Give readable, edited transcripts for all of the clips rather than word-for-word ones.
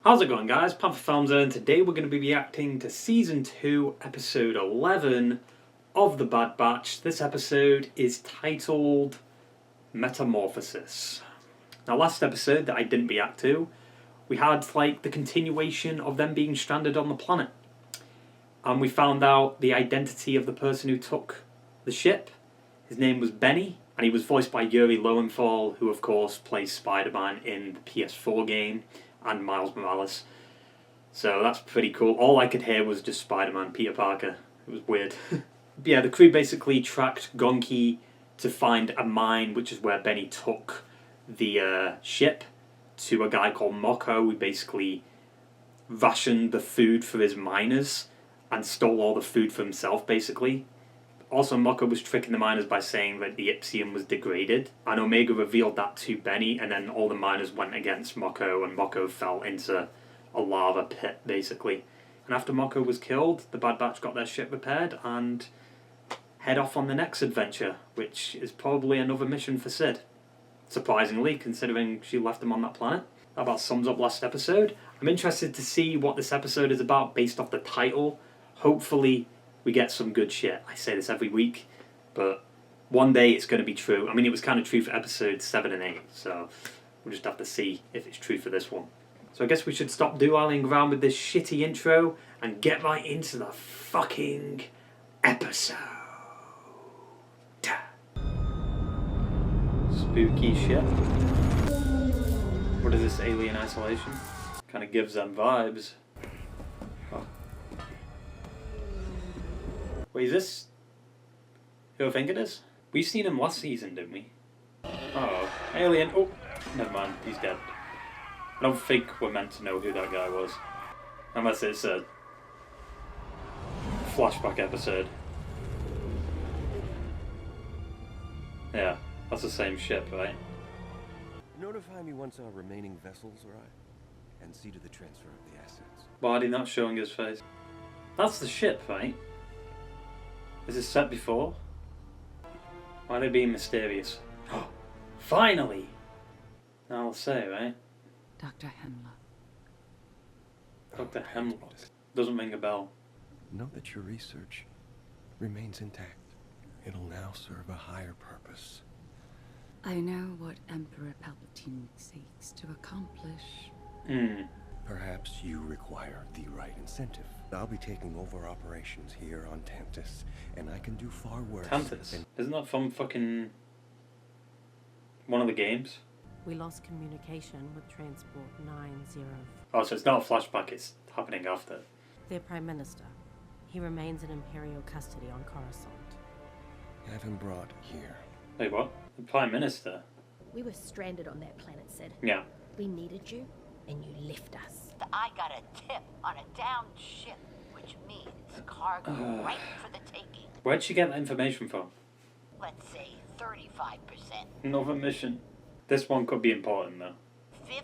How's it going, guys? Panther Films here, and today we're going to be reacting to Season 2, Episode 11 of The Bad Batch. This episode is titled Metamorphosis. Now, last episode that I didn't react to, we had the continuation of them being stranded on the planet. And we found out the identity of the person who took the ship. His name was Benny, and he was voiced by Yuri Lowenthal, who of course plays Spider-Man in the PS4 game, and Miles Morales. So that's pretty cool. All I could hear was just Spider-Man, Peter Parker. It was weird. Yeah, the crew basically tracked Gonki to find a mine, which is where Benny took the ship, to a guy called Moko, who basically rationed the food for his miners and stole all the food for himself, basically. Also, Moko was tricking the miners by saying that the Ipsium was degraded, and Omega revealed that to Benny, and then all the miners went against Moko, and Moko fell into a lava pit, basically. And after Moko was killed, the Bad Batch got their ship repaired and head off on the next adventure, which is probably another mission for Sid. Surprisingly, considering she left them on that planet. That about sums up last episode. I'm interested to see what this episode is about based off the title. Hopefully we get some good shit. I say this every week, but one day it's going to be true. I mean, it was kind of true for episodes 7 and 8, so we'll just have to see if it's true for this one. So I guess we should stop doodling around with this shitty intro and get right into the fucking episode. Spooky shit. What is this, alien isolation? Kind of gives them vibes. Oh. Wait, is this who I think it is? We've seen him last season, didn't we? Oh, alien. Oh, never mind, he's dead. I don't think we're meant to know who that guy was. Unless it's a flashback episode. Yeah, that's the same ship, right? Notify me once our remaining vessels arrive, and see to the transfer of the assets. Why are they not showing his face? That's the ship, right? Is this set before? Why are they being mysterious? Oh, finally! Now I'll say, right? Dr. Hemlock. Dr. Hemlock. Doesn't ring a bell. Know that your research remains intact. It'll now serve a higher purpose. I know what Emperor Palpatine seeks to accomplish. Perhaps you require the right incentive. I'll be taking over operations here on Tantus, and I can do far worse. Tantus? Isn't that from fucking one of the games? We lost communication with Transport 90. Oh, so it's not a flashback, it's happening after. Their Prime Minister. He remains in Imperial custody on Coruscant. Have him brought here. Wait, what? The Prime Minister? We were stranded on that planet, Sid. Yeah. We needed you, and you left us. I got a tip on a downed ship, which means cargo right for the taking. Where'd she get that information from? Let's say 35%. Another mission. This one could be important, though. 50%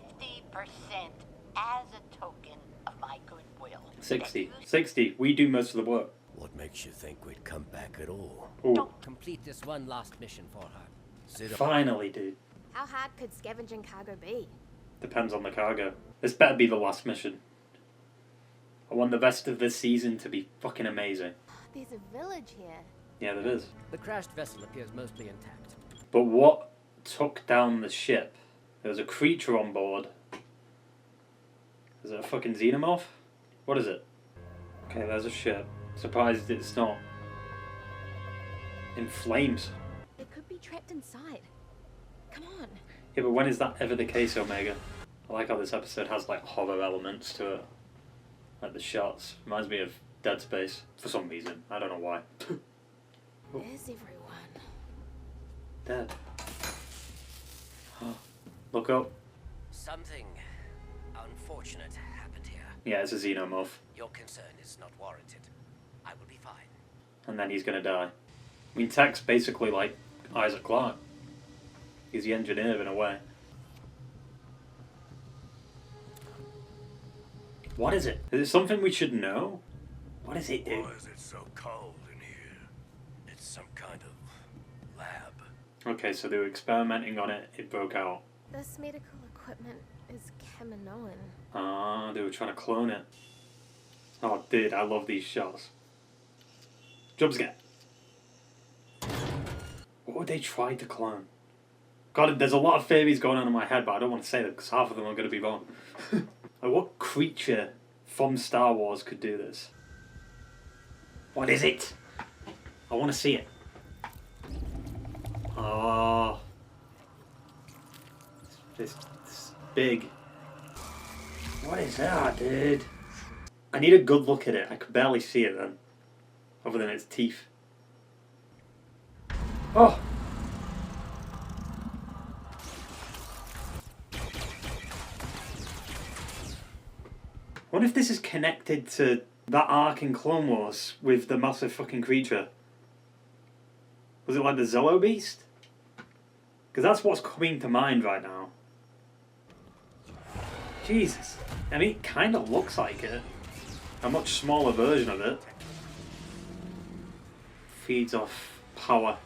as a token of my goodwill. 60. 60. We do most of the work. What makes you think we'd come back at all? Ooh. Complete this one last mission for her. Sit up. Finally, dude. How hard could scavenging cargo be? Depends on the cargo. This better be the last mission. I want the rest of this season to be fucking amazing. There's a village here. Yeah, there is. The crashed vessel appears mostly intact. But what took down the ship? There was a creature on board. Is it a fucking xenomorph? What is it? Okay, there's a ship. Surprised it's not in flames. It could be trapped inside. Come on. Yeah, but when is that ever the case, Omega? I like how this episode has horror elements to it. Like the shots. Reminds me of Dead Space. For some reason. I don't know why. Where's everyone? Dead. Look up. Something unfortunate happened here. Yeah, it's a xenomorph. Your concern is not warranted. I will be fine. And then he's gonna die. I mean, Tech's basically like Isaac Clarke. He's the engineer in a way. What is it? Is it something we should know? What is it, dude? Why is it so cold in here? It's some kind of lab. Okay, so they were experimenting on it. It broke out. This medical equipment is Kaminoan. Ah, they were trying to clone it. Oh, dude, I love these shots. Jump scare. What would they try to clone? God, there's a lot of theories going on in my head, but I don't want to say them because half of them are going to be wrong. Like, what creature from Star Wars could do this? What is it? I want to see it. Oh. It's big. What is that, dude? I need a good look at it. I could barely see it then. Other than its teeth. Oh! I wonder if this is connected to that arc in Clone Wars with the massive fucking creature. Was it like the Zillo Beast? Because that's what's coming to mind right now. Jesus. I mean, it kind of looks like it. A much smaller version of it. Feeds off power.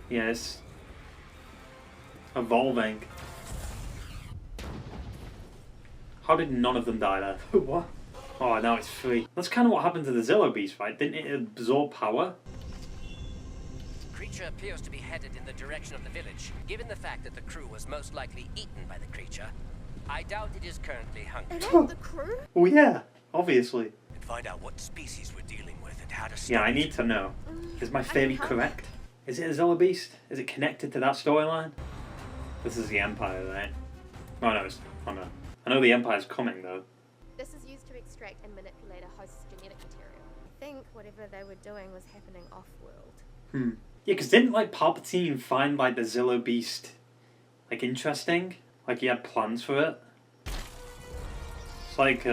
Yeah, it's evolving. How did none of them die there? What? Oh, now it's free. That's kind of what happened to the Zillo Beast, right? Didn't it absorb power? The creature appears to be headed in the direction of the village. Given the fact that the crew was most likely eaten by the creature, I doubt it is currently hungry. It ain't the crew? Oh yeah, obviously. And find out what species we're dealing with and how to stop Yeah, I it. need to know. Is my theory help. correct? Is it a Zillo Beast? Is it connected to that storyline? This is the Empire, right? Oh no, oh no. I know the Empire's coming though. This is used to extract and manipulate a host's genetic material. I think whatever they were doing was happening off-world. Yeah, because didn't like Palpatine find like the Zillo Beast like interesting? Like he had plans for it? It's like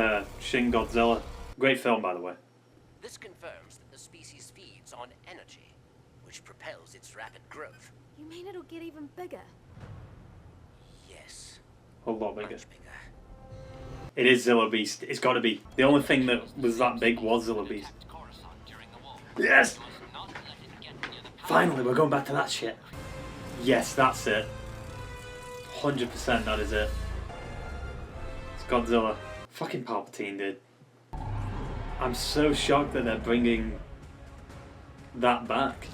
Shin Godzilla. Great film, by the way. This confirms that the species feeds on energy, which propels its rapid growth. You mean it'll get even bigger? Yes, A lot bigger. much bigger. It is Zillo Beast. It's got to be. The only thing that was that big was Zillo Beast. Yes! Finally, we're going back to that shit. Yes, that's it. 100% that is it. It's Godzilla. Fucking Palpatine, dude. I'm so shocked that they're bringing that back.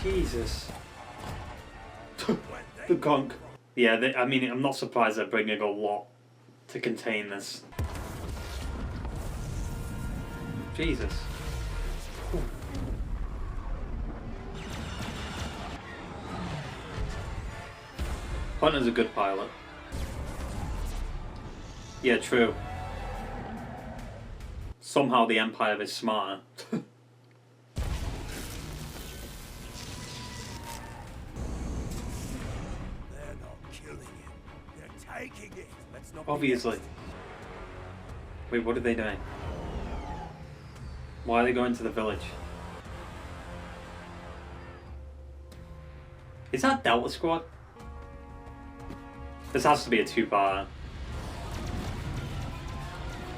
Jesus. The conch. Yeah, I mean, I'm not surprised they're bringing a lot to contain this. Jesus. Hunter's a good pilot. Yeah, true. Somehow the Empire is smarter. They're not killing it. They're taking it. Let's not Obviously. Wait, what are they doing? Why are they going to the village? Is that Delta Squad? This has to be a two-parter.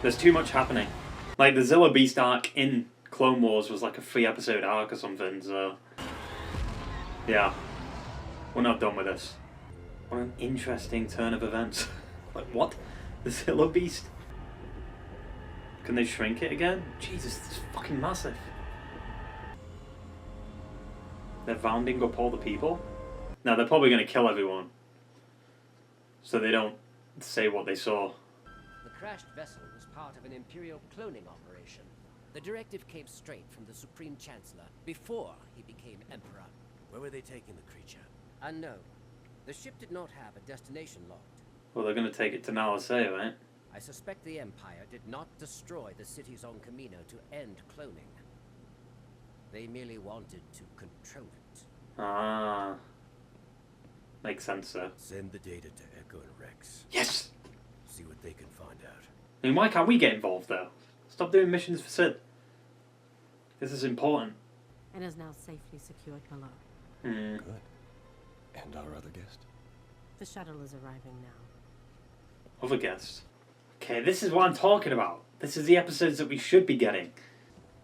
There's too much happening. Like, the Zillo Beast arc in Clone Wars was like a 3-episode arc or something, so... Yeah. We're not done with this. What an interesting turn of events. Like, what? The Zillo Beast? Can they shrink it again? Jesus, it's fucking massive. They're rounding up all the people? Now, they're probably going to kill everyone. So they don't say what they saw. The crashed vessel was part of an Imperial cloning operation. The directive came straight from the Supreme Chancellor before he became Emperor. Where were they taking the creature? Unknown. The ship did not have a destination logged. Well, they're going to take it to Nala Se, right? I suspect the Empire did not destroy the cities on Kamino to end cloning. They merely wanted to control it. Ah. Makes sense, though. Send the data to Echo and Rex. Yes! See what they can find out. I mean, why can't we get involved, though? Stop doing missions for Sid. This is important. and is now safely secured below. Hmm. Good. And our other guest? The shuttle is arriving now. Other guests. Okay, this is what I'm talking about. This is the episodes that we should be getting.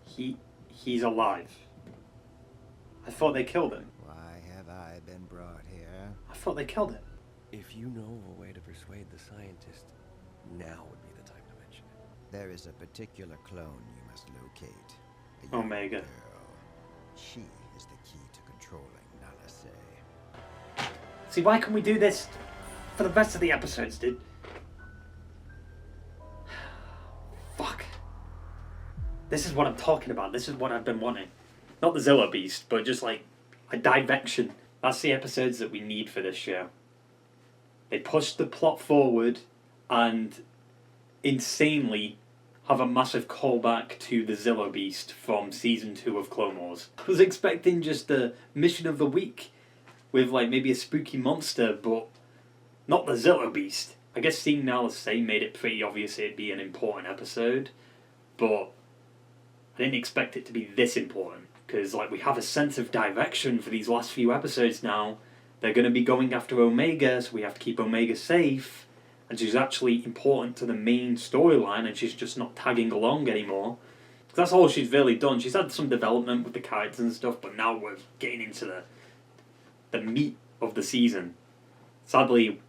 He's alive. I thought they killed him. Why have I been brought here? I thought they killed it. If you know a way to persuade the scientist, now would be the time to mention it. There is a particular clone you must locate. A young Omega. girl. She is the key to controlling Nala. See, why can't we do this for the rest of the episodes, dude? Fuck. This is what I'm talking about. This is what I've been wanting. Not the Zillow Beast, but just like a direction. That's the episodes that we need for this show. They push the plot forward and insanely have a massive callback to the Zillow Beast from season 2 of Clone Wars. I was expecting just a mission of the week with like maybe a spooky monster, but not the Zillow Beast. I guess seeing Nala say made it pretty obvious it'd be an important episode, but I didn't expect it to be this important, because like we have a sense of direction for these last few episodes now. They're going to be going after Omega, so we have to keep Omega safe, and she's actually important to the main storyline, and she's just not tagging along anymore. That's all she's really done. She's had some development with the characters and stuff, but now we're getting into the meat of the season. Sadly,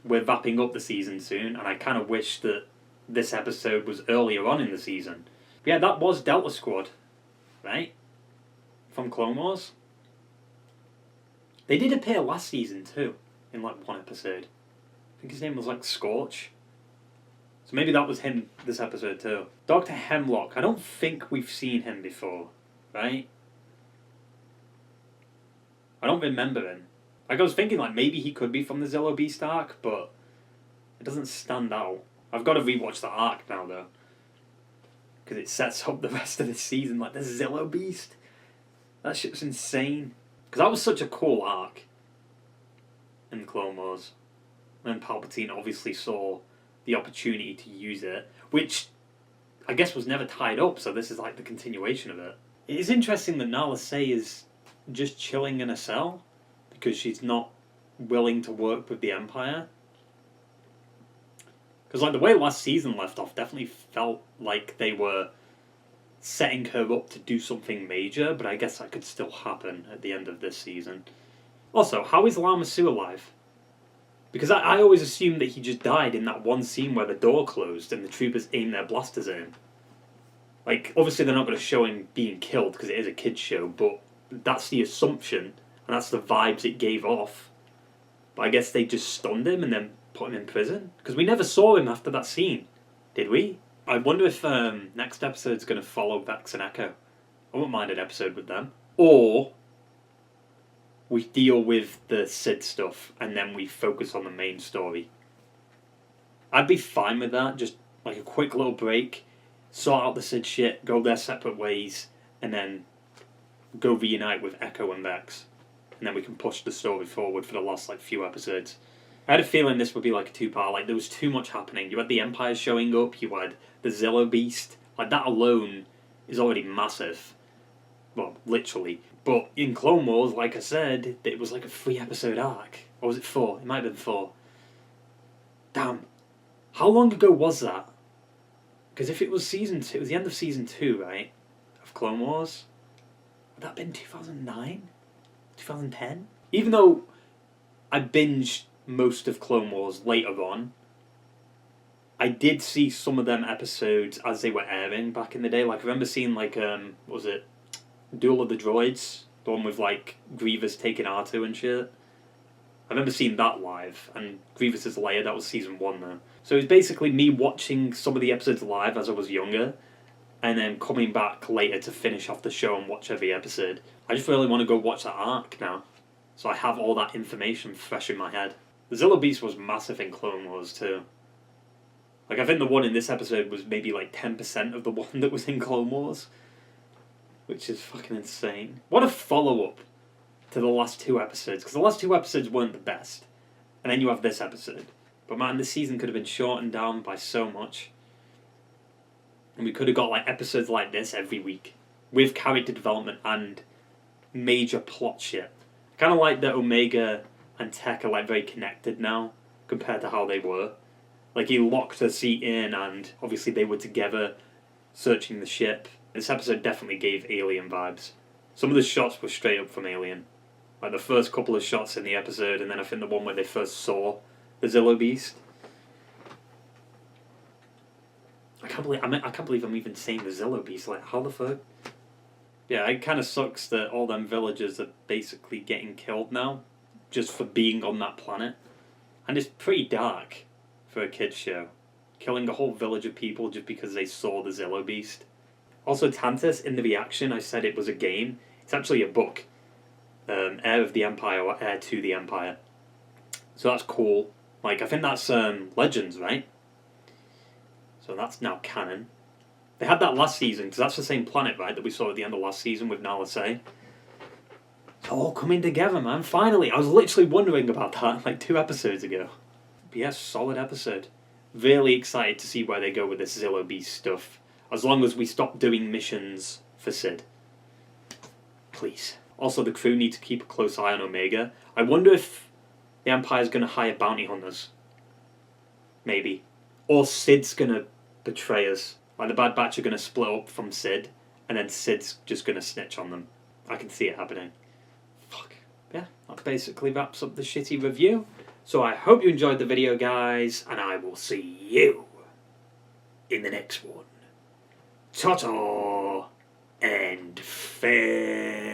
we're wrapping up the season soon, and I kind of wish that this episode was earlier on in the season. But yeah, that was Delta Squad, right? From Clone Wars. They did appear last season too, in like one episode. I think his name was like Scorch. So maybe that was him this episode too. Dr. Hemlock, I don't think we've seen him before, right? I don't remember him. Like I was thinking like maybe he could be from the Zillow Beast arc, but it doesn't stand out. I've got to rewatch the arc now though, because it sets up the rest of the season. Like the Zillow Beast, that shit was insane. Because that was such a cool arc in Clone Wars. And Palpatine obviously saw the opportunity to use it, which I guess was never tied up, so this is like the continuation of it. It is interesting that Nala Se is just chilling in a cell because she's not willing to work with the Empire. Because like the way last season left off definitely felt like they were setting her up to do something major, but I guess that could still happen at the end of this season. Also, how is Lama Su alive? Because I always assumed that he just died in that one scene where the door closed and the troopers aimed their blasters at him. Like, obviously they're not going to show him being killed because it is a kid's show, but that's the assumption, and that's the vibes it gave off. But I guess they just stunned him and then put him in prison? Because we never saw him after that scene, did we? I wonder if next episode's going to follow Vex and Echo. I wouldn't mind an episode with them. Or we deal with the Sid stuff and then we focus on the main story. I'd be fine with that. Just like a quick little break, sort out the Sid shit, go their separate ways, and then go reunite with Echo and Vex. And then we can push the story forward for the last like few episodes. I had a feeling this would be like a two-part. Like there was too much happening. You had the Empire showing up. You had the Zillow Beast. Like that alone is already massive. Well, literally. But in Clone Wars, like I said, it was like a 3-episode arc. Or was it 4? It might have been 4. Damn. How long ago was that? Because if it was season 2, it was the end of season 2, right? Of Clone Wars. Would that have been 2009? 2010? Even though I binged most of Clone Wars later on, I did see some of them episodes as they were airing back in the day. Like I remember seeing like what was it, Duel of the Droids, the one with like Grievous taking R2 and shit. I remember seeing that live, and Grievous's Lair, that was season 1 though. So it was basically me watching some of the episodes live as I was younger, and then coming back later to finish off the show and watch every episode. I just really want to go watch that arc now, so I have all that information fresh in my head. The Zillow Beast was massive in Clone Wars too. Like I think the one in this episode was maybe like 10% of the one that was in Clone Wars. Which is fucking insane. What a follow-up to the last 2 episodes. Because the last 2 episodes weren't the best. And then you have this episode. But man, this season could have been shortened down by so much. And we could have got like episodes like this every week. With character development and major plot shit. I kind of like that Omega and Tech are like very connected now. Compared to how they were. Like he locked her seat in and obviously they were together searching the ship. This episode definitely gave Alien vibes. Some of the shots were straight up from Alien. Like the first couple of shots in the episode, and then I think the one where they first saw the Zillow Beast. I can't believe I'm even saying the Zillow Beast. Like, how the fuck? Yeah, it kind of sucks that all them villagers are basically getting killed now, just for being on that planet. And it's pretty dark for a kids show, killing a whole village of people just because they saw the Zillow Beast. Also, Tantus, in the reaction, I said it was a game. It's actually a book. Heir of the Empire or Heir to the Empire. So that's cool. Like, I think that's Legends, right? So that's now canon. They had that last season, because that's the same planet, right, that we saw at the end of last season with Nala Se. It's all coming together, man. Finally. I was literally wondering about that like 2 episodes ago. But yeah, solid episode. Really excited to see where they go with this Zillow Beast stuff. As long as we stop doing missions for Sid. Please. Also, the crew need to keep a close eye on Omega. I wonder if the Empire's going to hire bounty hunters. Maybe. Or Sid's going to betray us. Like, the Bad Batch are going to split up from Sid, and then Sid's just going to snitch on them. I can see it happening. Fuck. Yeah, that basically wraps up the shitty review. So I hope you enjoyed the video, guys, and I will see you in the next one. Ta-ta and farewell.